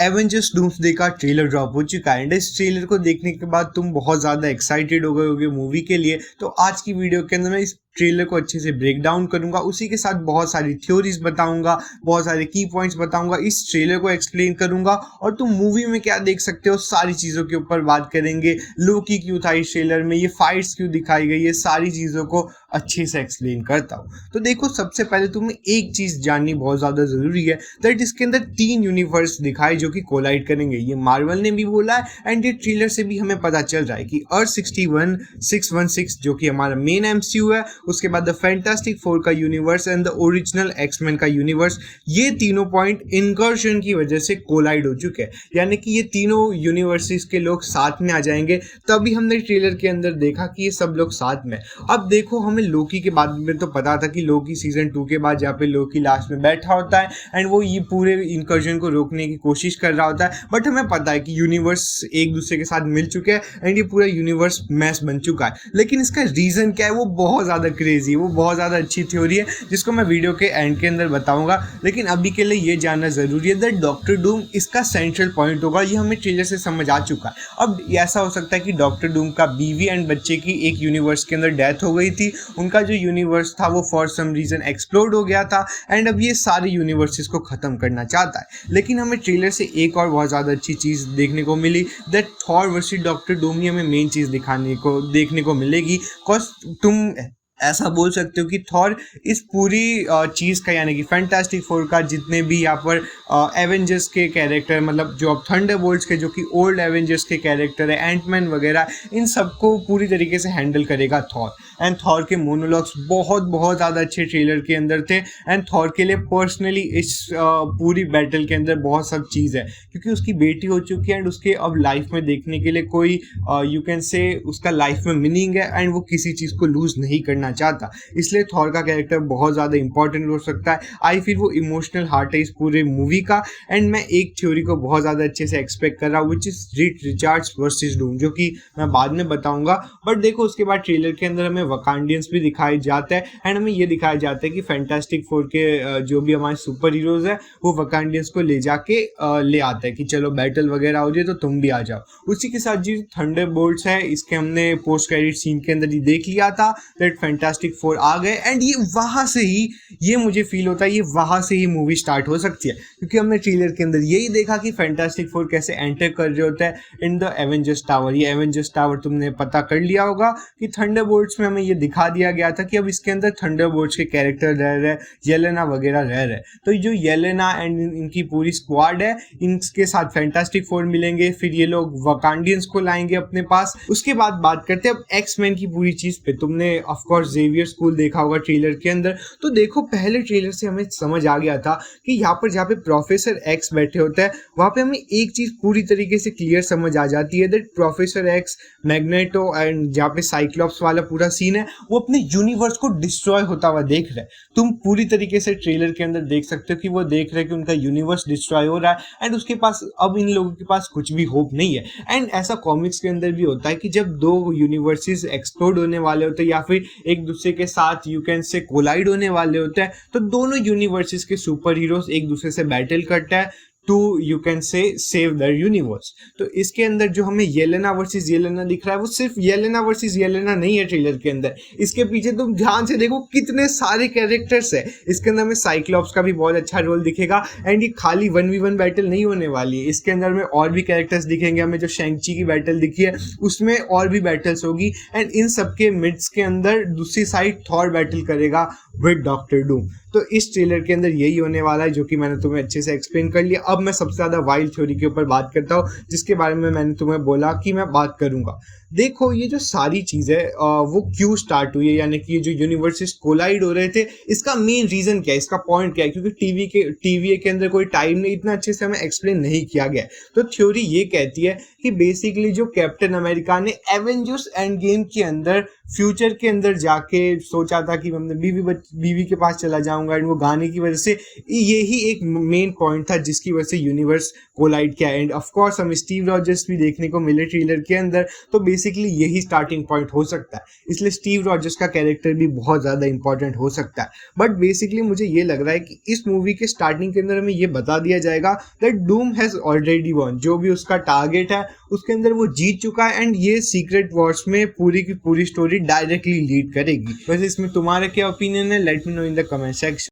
Avengers doomsday का trailer drop हो चुका है एंड इस ट्रेलर को देखने के बाद तुम बहुत ज़्यादा एक्साइटेड हो गए होगे मूवी के लिए। तो आज की वीडियो के अंदर मैं इस ट्रेलर को अच्छे से ब्रेक डाउन करूंगा, उसी के साथ बहुत सारी थ्योरीज बताऊंगा, बहुत सारे की पॉइंट्स बताऊंगा, इस ट्रेलर को एक्सप्लेन करूंगा और तुम मूवी में क्या देख सकते हो सारी चीज़ों के ऊपर बात करेंगे। लोकी क्यों था इस ट्रेलर में, ये फाइट्स क्यों दिखाई गई, ये सारी चीज़ों को अच्छे से एक्सप्लेन करता हूँ। तो देखो, सबसे पहले तुम्हें एक चीज़ जाननी बहुत ज़्यादा ज़रूरी है दैट इसके अंदर 3 यूनिवर्स दिखाए जो कि कोलाइड करेंगे। ये मार्वल ने भी बोला है एंड ये ट्रेलर से भी हमें पता चल रहा है कि अर्थ 616 जो कि हमारा मेन एमसीयू है, उसके बाद द फैंटास्टिक फोर का universe and the original X-Men का यूनिवर्स, ये तीनों पॉइंट इनकर्शन की वजह से कोलाइड हो चुके हैं। यानी कि ये तीनों यूनिवर्सिटीज के लोग साथ में आ जाएंगे। तभी हमने ट्रेलर के अंदर देखा कि ये सब लोग साथ में। अब देखो, हमें लोकी के बाद में तो पता था कि लोकी सीजन 2 के बाद जहाँ पे लोकी लास्ट में बैठा होता है एंड वो ये पूरे इनकर्जन को रोकने की कोशिश कर रहा होता है, बट हमें पता है कि यूनिवर्स एक दूसरे के साथ मिल चुके हैं एंड ये पूरा यूनिवर्स मैस बन चुका है। लेकिन इसका रीजन क्या है वो बहुत ज़्यादा क्रेजी, वो बहुत ज़्यादा अच्छी थ्योरी है जिसको मैं वीडियो के एंड के अंदर बताऊंगा। लेकिन अभी के लिए ये जानना ज़रूरी है दैट डॉक्टर डूम इसका सेंट्रल पॉइंट होगा। ये हमें ट्रेलर से समझ आ चुका है। अब ऐसा हो सकता है कि डॉक्टर डूम का बीवी एंड बच्चे की एक यूनिवर्स के अंदर डेथ हो गई थी, उनका जो यूनिवर्स था वो फॉर सम रीजन एक्सप्लोड हो गया था एंड अब ये सारे यूनिवर्सेस को ख़त्म करना चाहता है। लेकिन हमें ट्रेलर से एक और बहुत ज़्यादा अच्छी चीज़ देखने को मिली that Thor versus doctor Doom ही हमें मेन चीज़ देखने को मिलेगी। कॉज तुम ऐसा बोल सकते हो कि थॉर इस पूरी चीज़ का, यानी कि फैंटास्टिक फोर का जितने भी यहाँ पर एवेंजर्स के कैरेक्टर, मतलब जो अब थंडरबोल्ट्स के जो कि ओल्ड एवेंजर्स के कैरेक्टर है, एंटमैन वगैरह, इन सबको पूरी तरीके से हैंडल करेगा थॉर। एंड थॉर के मोनोलॉग्स बहुत ज़्यादा अच्छे ट्रेलर के अंदर थे एंड थॉर के लिए पर्सनली इस पूरी बैटल के अंदर बहुत सब चीज़ है क्योंकि उसकी बेटी हो चुकी है एंड उसके अब लाइफ में देखने के लिए कोई यू कैन से उसका लाइफ में मीनिंग है एंड वो किसी चीज़ को लूज़ नहीं करना चाहता। इसलिए थॉर का कैरेक्टर बहुत ज़्यादा इंपॉर्टेंट हो सकता है। आई फील वो इमोशनल हार्ट है इस पूरे मूवी का। एंड मैं एक थ्योरी को बहुत ज़्यादा अच्छे से एक्सपेक्ट कर रहा हूँ which is read Richards versus Doom, जो कि मैं बाद में बताऊंगा। बट देखो, उसके बाद ट्रेलर के अंदर हमें वकांडियंस भी दिखाए जाता है एंड हमें ये दिखाया जाता है कि फैंटास्टिक फोर के जो भी हमारे सुपर हीरोज है वो वकांडियंस को ले जाके ले आता है कि चलो बैटल वगैरह हो जाए तो तुम भी आ जाओ। उसी के साथ जो थंडरबोल्ट्स है इसके हमने पोस्ट क्रेडिट सीन के अंदर ही देख लिया था दैट फैंटास्टिक फोर आ गए एंड ये वहाँ से ही, ये मुझे फील होता है ये वहाँ से ही मूवी स्टार्ट हो सकती है क्योंकि हमने ट्रेलर के अंदर यही देखा कि फैंटास्टिक फोर कैसे एंटर कर रहे होते हैं इन द एवेंजर्स टावर। ये एवेंजर्स टावर तुमने पता कर लिया होगा कि थंडरबोल्ट्स में हमें ये दिखा दिया गया था कि अब इसके अंदर थंडरबोल्ट्स के कैरेक्टर रह रहे, येलेना वगैरह रह रहे। तो जो येलेना एंड इनकी पूरी स्क्वाड है, इनके साथ फैंटास्टिक फोर मिलेंगे, फिर ये लोग वकांडियंस को लाएंगे अपने पास। उसके बाद बात करते हैं अब एक्समैन की पूरी चीज़ पे। तुमने ऑफ कोर्स जेवियर स्कूल देखा होगा ट्रेलर के अंदर, तो देखो पहले ट्रेलर से हमें समझ आ गया था कि यहाँ पर जहाँ पे प्रोफेसर एक्स बैठे होते हैं वहाँ पे हमें एक चीज़ पूरी तरीके से क्लियर समझ आ जाती है that professor x, magneto and जहाँ पे साइक्लॉप्स वाला पूरा सीन है वो अपने यूनिवर्स को डिस्ट्रॉय होता हुआ देख रहे हैं। तुम पूरी तरीके से ट्रेलर के अंदर देख सकते हो कि वो देख रहे हैं कि उनका यूनिवर्स डिस्ट्रॉय हो रहा है एंड उसके पास अब इन लोगों के पास कुछ भी होप नहीं है। एंड ऐसा कॉमिक्स के अंदर भी होता है कि जब दो यूनिवर्सेस एक्सप्लोड होने वाले होते हैं या फिर एक दूसरे के साथ यू कैन से कोलाइड होने वाले होते हैं तो दोनों यूनिवर्सेस के सुपर हीरोज एक दूसरे से बैटल करता है to you can say save the universe. तो इसके अंदर जो हमें येलेना वर्सेस येलेना दिख रहा है वो सिर्फ येलेना वर्सेस येलेना नहीं है ट्रेलर के अंदर, इसके पीछे तुम ध्यान से देखो कितने सारे कैरेक्टर्स है। इसके अंदर हमें साइक्लॉप्स का भी बहुत अच्छा रोल दिखेगा एंड ये खाली 1v1 बैटल नहीं होने वाली है। इसके अंदर में और भी कैरेक्टर्स दिखेंगे। हमें जो शेंगची की बैटल दिखी है उसमें और भी बैटल्स होगी एंड इन सबके मिड्स के अंदर दूसरी साइड थॉर बैटल करेगा विद डॉक्टर डूम। तो इस ट्रेलर के अंदर यही होने वाला है जो कि मैंने तुम्हें अच्छे से एक्सप्लेन कर लिया। अब मैं सबसे ज़्यादा वाइल्ड थ्योरी के ऊपर बात करता हूँ जिसके बारे में मैंने तुम्हें बोला कि मैं बात करूँगा। देखो, ये जो सारी चीज़ें वो क्यों स्टार्ट हुई है, यानी कि ये जो यूनिवर्सेस कोलाइड हो रहे थे इसका मेन रीज़न क्या है, इसका पॉइंट क्या है, क्योंकि टीवी के अंदर कोई टाइम नहीं, इतना अच्छे से हमें एक्सप्लेन नहीं किया गया। तो थ्योरी ये कहती है कि बेसिकली जो कैप्टन अमेरिका ने एवेंजर्स एंड गेम के अंदर फ्यूचर के अंदर जाके सोचा था कि मैं बीवी के पास चला जाऊंगा, एंड वो गाने की वजह से यही एक मेन पॉइंट था जिसकी वजह से यूनिवर्स कोलाइड किया। एंड ऑफ कोर्स हम स्टीव रॉजर्स भी देखने को मिले ट्रेलर के अंदर, तो बेसिकली यही स्टार्टिंग पॉइंट हो सकता है, इसलिए स्टीव रॉजर्स का कैरेक्टर भी बहुत ज़्यादा इंपॉर्टेंट हो सकता है। बट बेसिकली मुझे ये लग रहा है कि इस मूवी के स्टार्टिंग के अंदर हमें ये बता दिया जाएगा that Doom has already won, जो भी उसका टारगेट है उसके अंदर वो जीत चुका है, एंड ये सीक्रेट वॉर्स में पूरी की पूरी स्टोरी डायरेक्टली लीड करेगी। वैसे इसमें तुम्हारा क्या ओपिनियन है? Let me know in the comment section.